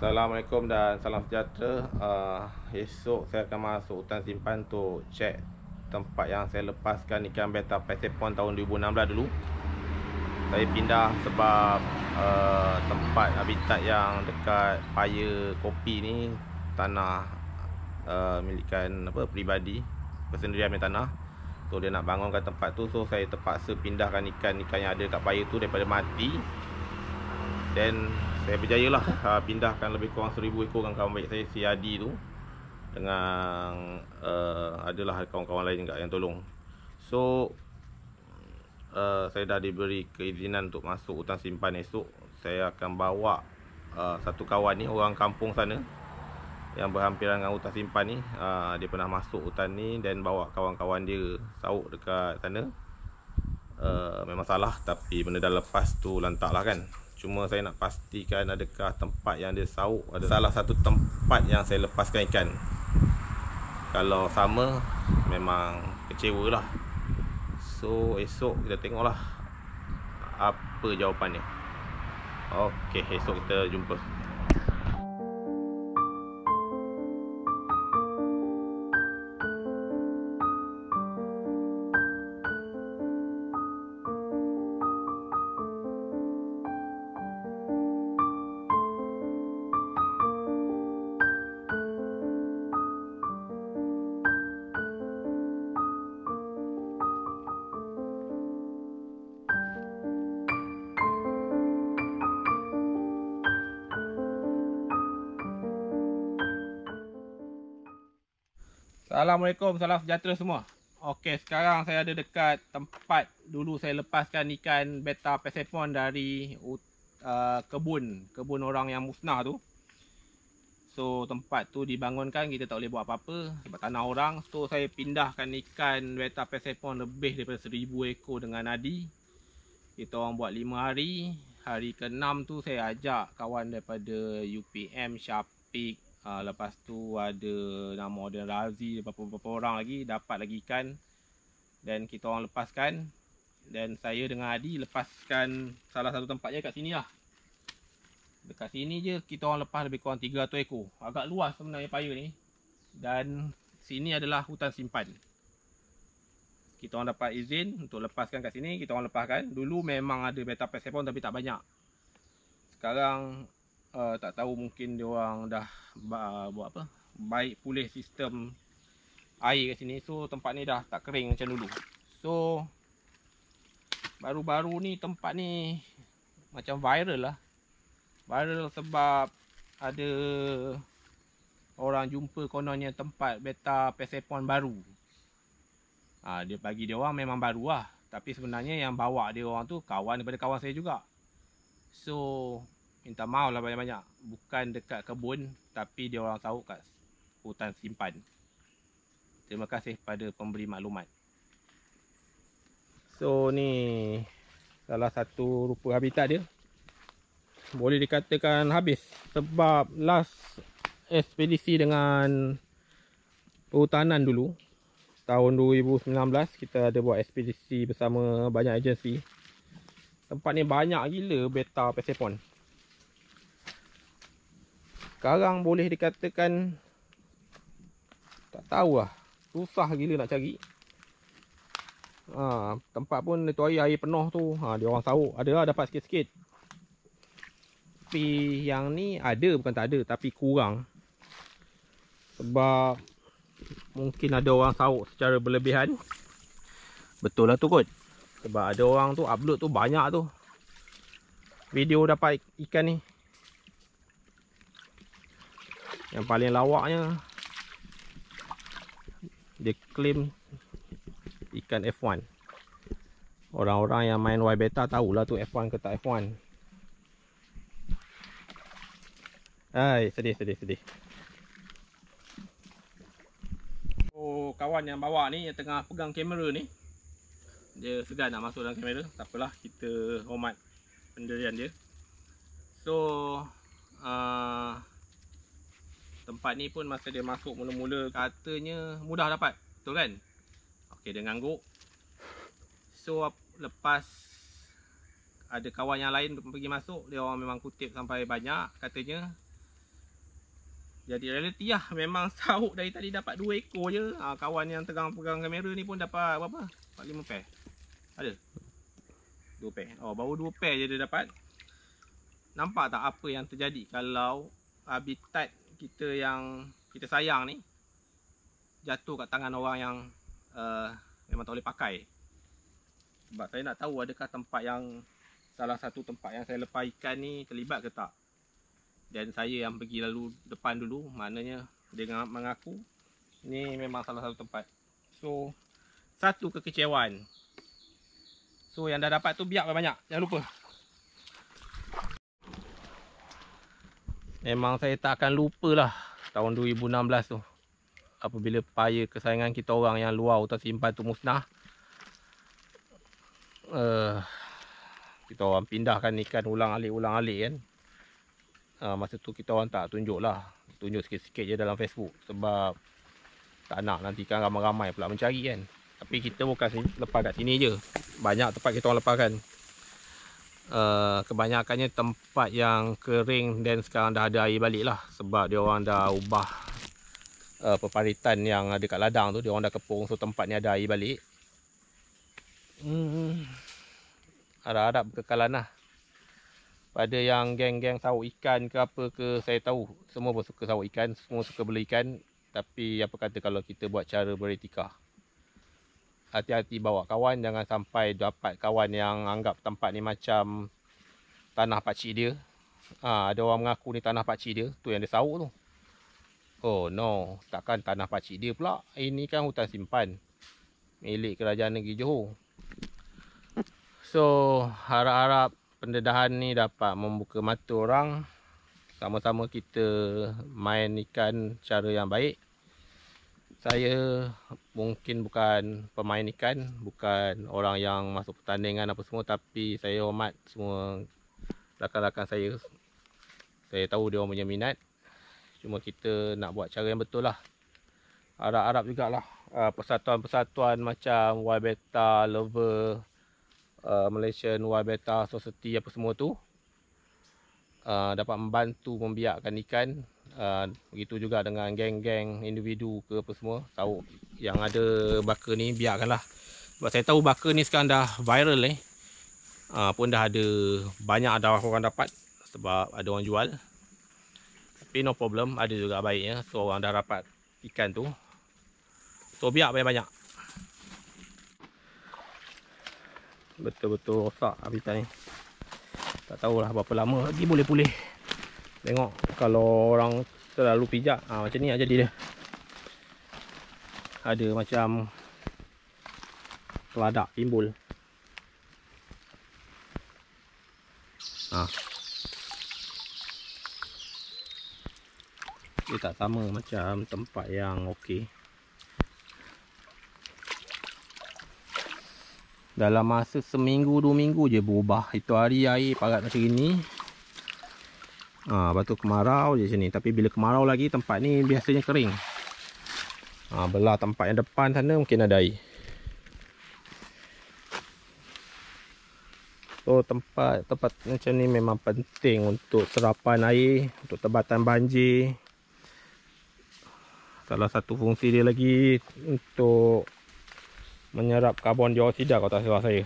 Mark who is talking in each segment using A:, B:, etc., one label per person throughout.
A: Assalamualaikum dan salam sejahtera. Esok saya akan masuk hutan simpan untuk cek tempat yang saya lepaskan ikan beta Persephone tahun 2016 dulu. Saya pindah sebab tempat habitat yang dekat paya kopi ni tanah milikan peribadi, persendirian punya tanah. So dia nak bangunkan tempat tu, so saya terpaksa pindahkan ikan-ikan yang ada dekat paya tu daripada mati. Dan saya berjaya lah pindahkan lebih kurang 1000 ekor kawan baik saya, si Adi tu, dengan adalah kawan-kawan lain juga yang tolong. So saya dah diberi keizinan untuk masuk hutan simpan. Esok saya akan bawa satu kawan ni, orang kampung sana yang berhampiran dengan hutan simpan ni. Dia pernah masuk hutan ni dan bawa kawan-kawan dia sauk dekat sana. Memang salah, tapi benda dah lepas tu lantak lah kan. Cuma saya nak pastikan adakah tempat yang dia sauk ada salah satu tempat yang saya lepaskan ikan. Kalau sama, memang kecewa lah. So esok kita tengoklah apa jawapannya. Okey, esok kita jumpa. Assalamualaikum, salam sejahtera semua. Okey, sekarang saya ada dekat tempat dulu saya lepaskan ikan beta Persephone dari kebun orang yang musnah tu. So tempat tu dibangunkan, kita tak boleh buat apa-apa sebab tanah orang. So saya pindahkan ikan beta Persephone lebih daripada 1000 ekor dengan Adi. Kita orang buat 5 hari. Hari ke-6 tu saya ajak kawan daripada UPM, Syafiq, lepas tu ada nama Odin Razi, beberapa orang lagi dapat lagi ikan dan kita orang lepaskan. Dan saya dengan Adi lepaskan salah satu tempatnya kat sini lah. Dekat sini je kita orang lepas lebih kurang 300 ekor. Agak luas sebenarnya paya ni. Dan sini adalah hutan simpan. Kita orang dapat izin untuk lepaskan kat sini, kita orang lepaskan. Dulu memang ada beta Persephone tapi tak banyak. Sekarang tak tahu, mungkin dia orang dah buat apa, baik pulih sistem air kat sini. So tempat ni dah tak kering macam dulu. So baru-baru ni tempat ni macam viral lah. Viral sebab ada orang jumpa kononnya tempat beta Persephone baru. Dia bagi dia orang memang baru lah, tapi sebenarnya yang bawa dia orang tu kawan daripada kawan saya juga. So minta maaf lah banyak-banyak. Bukan dekat kebun, tapi dia orang sauk kat hutan simpan. Terima kasih pada pemberi maklumat. So ni salah satu rupa habitat dia. Boleh dikatakan habis sebab last ekspedisi dengan perhutanan dulu tahun 2019 kita ada buat ekspedisi bersama banyak agensi. Tempat ni banyak gila beta Persephone. Sekarang boleh dikatakan tak tahu lah, susah gila nak cari. Tempat pun itu air penuh tu, dia orang sauk. Ada lah dapat sikit-sikit. Tapi yang ni ada, bukan tak ada, tapi kurang. Sebab mungkin ada orang sauk secara berlebihan. Betul lah tu kot. Sebab ada orang tu upload tu banyak tu video dapat ikan ni. Yang paling lawaknya dia claim ikan F1. Orang-orang yang main Y beta tahulah tu F1 ke tak F1. Hai, sedih. Oh, kawan yang bawa ni, yang tengah pegang kamera ni, dia segan nak masuk dalam kamera. Tak apalah, kita hormat pendirian dia. So tempat ni pun masa dia masuk mula-mula katanya mudah dapat, betul kan? Okey, dia ngangguk. So lepas ada kawan yang lain pergi masuk, dia orang memang kutip sampai banyak katanya. Jadi realiti lah, memang sauk dari tadi dapat 2 ekor je. Kawan yang tengah pegang kamera ni pun dapat berapa? 4-5 pair. Ada? 2 pair. Oh, baru 2 pair je dia dapat. Nampak tak apa yang terjadi kalau habitat kita yang kita sayang ni jatuh kat tangan orang yang memang tak boleh pakai. Sebab saya nak tahu adakah tempat yang, salah satu tempat yang saya lepas ikan ni terlibat ke tak. Dan saya yang pergi lalu depan dulu, maknanya dia mengaku ni memang salah satu tempat. So, satu kekecewaan. So, yang dah dapat tu biak banyak, jangan lupa. Memang saya tak akan lupa lah tahun 2016 tu, apabila paya kesayangan kita orang yang luar hutan simpan tu musnah. Kita orang pindahkan ikan ulang-alik kan. Masa tu kita orang tak tunjuk sikit-sikit je dalam Facebook, sebab tak nak nanti kan ramai-ramai pula mencari kan. Tapi kita bukan lepas kat sini je, banyak tempat kita orang lepaskan. Kebanyakannya tempat yang kering dan sekarang dah ada air balik lah, sebab dia orang dah ubah peparitan yang ada kat ladang tu, dia orang dah kepung, so tempat ni ada air balik. Harap-harap kekekalan lah. Pada yang geng-geng sawuk ikan ke apa ke, saya tahu semua pun suka sawuk ikan, semua suka beli ikan. Tapi apa kata kalau kita buat cara beretika. Hati-hati bawa kawan, jangan sampai dapat kawan yang anggap tempat ni macam tanah pakcik dia. Ada orang mengaku ni tanah pakcik dia, tu yang dia sawuk tu. Oh no, takkan tanah pakcik dia pula. Ini kan hutan simpan milik Kerajaan Negeri Johor. So harap-harap pendedahan ni dapat membuka mata orang. Sama-sama kita main ikan cara yang baik. Saya mungkin bukan pemain ikan, bukan orang yang masuk pertandingan apa semua, tapi saya hormat semua rakan-rakan saya. Saya tahu dia orang punya minat. Cuma kita nak buat cara yang betul lah. Harap-harap jugalah persatuan-persatuan macam Wybeta Lover, Malaysian Wybeta Society apa semua tu dapat membantu membiakkan ikan. Begitu juga dengan geng-geng individu ke apa semua, sawuk yang ada baka ni biarkanlah. Sebab saya tahu baka ni sekarang dah viral pun dah ada banyak orang dapat, sebab ada orang jual. Tapi no problem, ada juga baiknya. So orang dah dapat ikan tu, so biak banyak-banyak. Betul-betul rosak habitat ni. Tak tahulah berapa lama lagi boleh pulih. Tengok kalau orang terlalu pijak, macam ni jadi dia. Ada macam keladak timbul. Dia tak sama macam tempat yang okey. Dalam masa seminggu 2 minggu je berubah. Itu hari air parat macam ni. Lepas tu kemarau je sini. Tapi bila kemarau lagi, tempat ni biasanya kering. Belah tempat yang depan sana mungkin ada air. So tempat macam ni memang penting untuk serapan air, untuk tebatan banjir. Salah satu fungsi dia lagi untuk menyerap karbon dioksida kalau tak salah saya.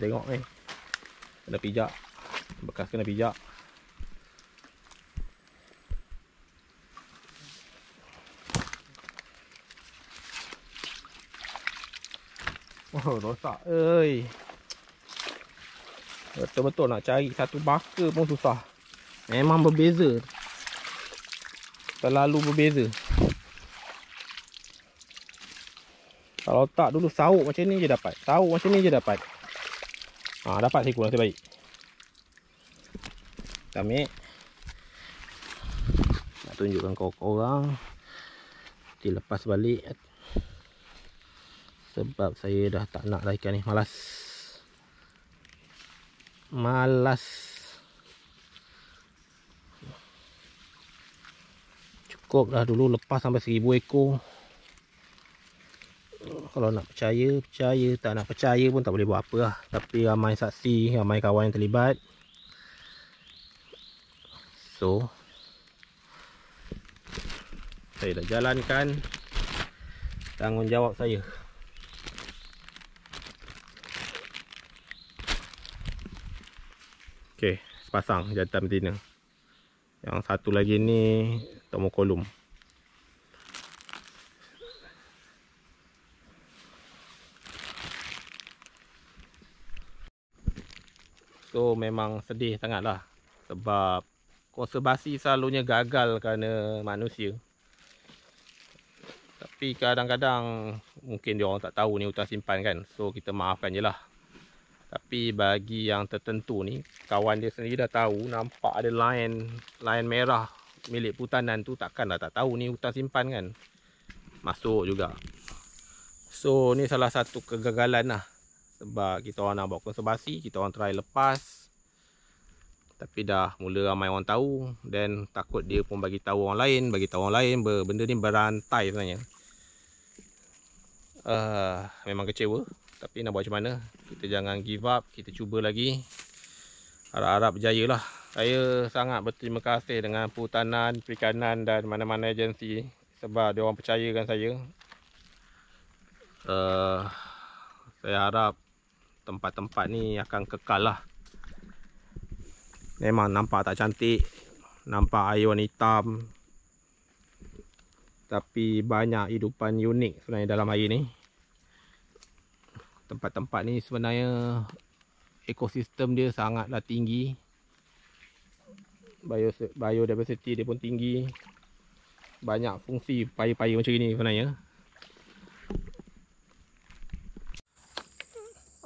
A: Tengok ni, kena pijak, bekas kena pijak. Oh rosak oi. Betul-betul nak cari satu baka pun susah. Memang berbeza. Terlalu berbeza. Kalau tak dulu sauk macam ni je dapat. Sauk macam ni je dapat. Dapat seekor nasib baik. Kita ambil. Nak tunjukkan korang. Dilepas balik. Sebab saya dah tak nak lah ikan ni. Malas. Cukup dah dulu lepas sampai 1000 ekor. Kalau nak percaya, percaya. Tak nak percaya pun tak boleh buat apa lah. Tapi ramai saksi, ramai kawan yang terlibat. So, saya dah jalankan tanggungjawab saya. Okey, sepasang jantan betina. Yang satu lagi ni tomokolum. So memang sedih sangatlah. Sebab konservasi selalunya gagal kerana manusia. Tapi kadang-kadang mungkin dia orang tak tahu ni hutan simpan kan. So kita maafkan je lah. Tapi bagi yang tertentu ni, kawan dia sendiri dah tahu, nampak ada line merah milik perhutanan tu, takkanlah tak tahu ni hutan simpan kan. Masuk juga. So ni salah satu kegagalan lah. Sebab kita orang nak buat konservasi, kita orang try lepas. Tapi dah mula ramai orang tahu. Dan takut dia pun bagi tahu orang lain. Benda ni berantai sebenarnya. Memang kecewa. Tapi nak buat macam mana? Kita jangan give up. Kita cuba lagi. Harap-harap berjaya lah. Saya sangat berterima kasih dengan Perhutanan, Perikanan dan mana-mana agensi. Sebab dia orang percayakan saya. Saya harap tempat-tempat ni akan kekal lah. Memang nampak tak cantik, nampak air warna hitam, tapi banyak hidupan unik sebenarnya dalam air ni. Tempat-tempat ni sebenarnya ekosistem dia sangatlah tinggi. Biodiversity dia pun tinggi. Banyak fungsi payung-payung macam ni sebenarnya.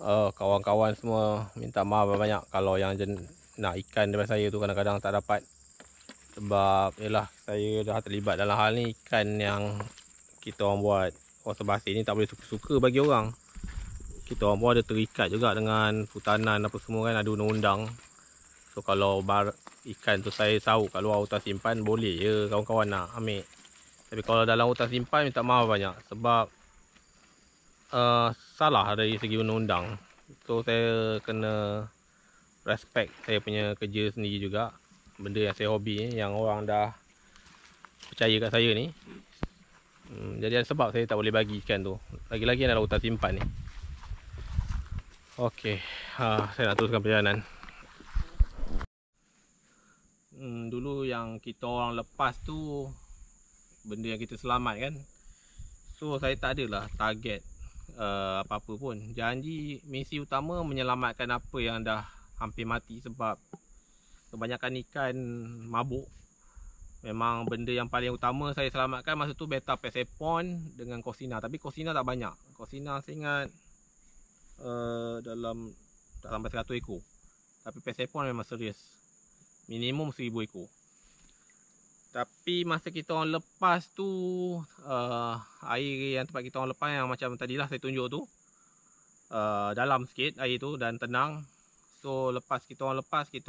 A: Kawan-kawan semua minta maaf banyak kalau yang nak ikan daripada saya tu kadang-kadang tak dapat. Sebab yelah, saya dah terlibat dalam hal ni. Ikan yang kita orang buat konservasi ni tak boleh suka-suka bagi orang. Kita orang pun ada terikat juga dengan perhutanan apa semua kan, ada undang-undang. So kalau ikan tu saya tahu kat luar hutan simpan, boleh je kawan-kawan nak ambil. Tapi kalau dalam hutan simpan, minta maaf banyak. Sebab salah dari segi undang-undang. So saya kena respect saya punya kerja sendiri juga. Benda yang saya hobi ni, yang orang dah percaya kat saya ni. Jadi ada sebab saya tak boleh bagi ikan tu. Lagi-lagi dalam hutan simpan ni. Okey, saya nak teruskan perjalanan. Dulu yang kita orang lepas tu, benda yang kita selamat kan. So saya tak adalah target apa-apa pun. Janji misi utama menyelamatkan apa yang dah hampir mati. Sebab kebanyakan ikan mabuk. Memang benda yang paling utama saya selamatkan masa tu beta Persepone dengan Cosina. Tapi Cosina tak banyak. Cosina saya ingat dalam tak sampai 100 ekor. Tapi Persepone memang serius. Minimum 1000 ekor. Tapi masa kita orang lepas tu, air yang tempat kita orang lepas yang macam tadilah saya tunjuk tu, dalam sikit air tu dan tenang. So lepas kita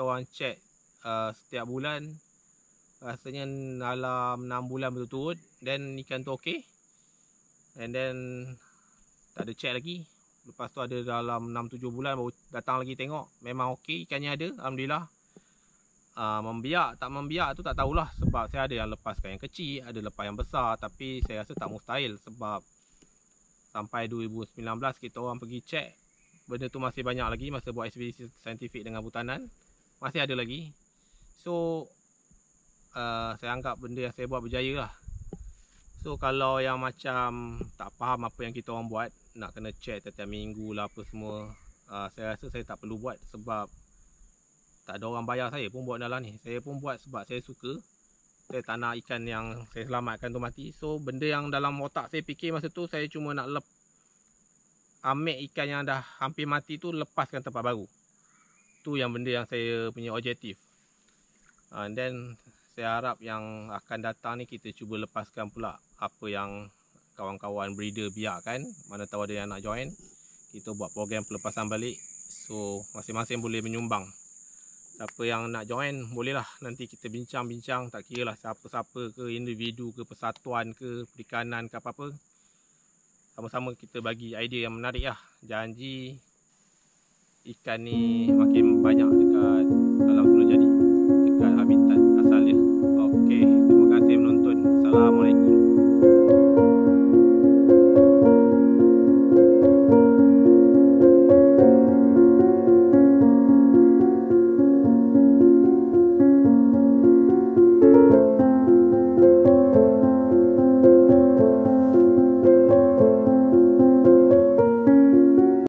A: orang check setiap bulan. Rasanya dalam 6 bulan berturut-turut. Then ikan tu okey. And then tak ada check lagi. Lepas tu ada dalam 6-7 bulan baru datang lagi tengok. Memang okey, ikannya ada, alhamdulillah. Membiak tak membiak tu tak tahulah. Sebab saya ada yang lepaskan yang kecil, ada lepas yang besar. Tapi saya rasa tak mustahil. Sebab sampai 2019 kita orang pergi check, benda tu masih banyak lagi. Masa buat ekspedisi saintifik dengan Perhutanan, masih ada lagi. So saya anggap benda yang saya buat berjaya lah. So kalau yang macam tak faham apa yang kita orang buat, nak kena check setiap minggu lah apa semua, saya rasa saya tak perlu buat. Sebab tak ada orang bayar saya pun buat dalam ni. Saya pun buat sebab saya suka. Saya tak nak ikan yang saya selamatkan tu mati. So benda yang dalam otak saya fikir masa tu, saya cuma nak ambil ikan yang dah hampir mati tu, lepaskan tempat baru. Tu yang benda yang saya punya objektif. And then saya harap yang akan datang ni kita cuba lepaskan pula apa yang kawan-kawan breeder biarkan. Mana tahu ada yang nak join, kita buat program pelepasan balik. So masing-masing boleh menyumbang. Siapa yang nak join bolehlah, nanti kita bincang-bincang, tak kira lah siapa-siapa ke, individu ke, persatuan ke, perikanan ke apa-apa. Sama-sama kita bagi idea yang menarik lah. Janji ikan ni makin banyak dekat dalam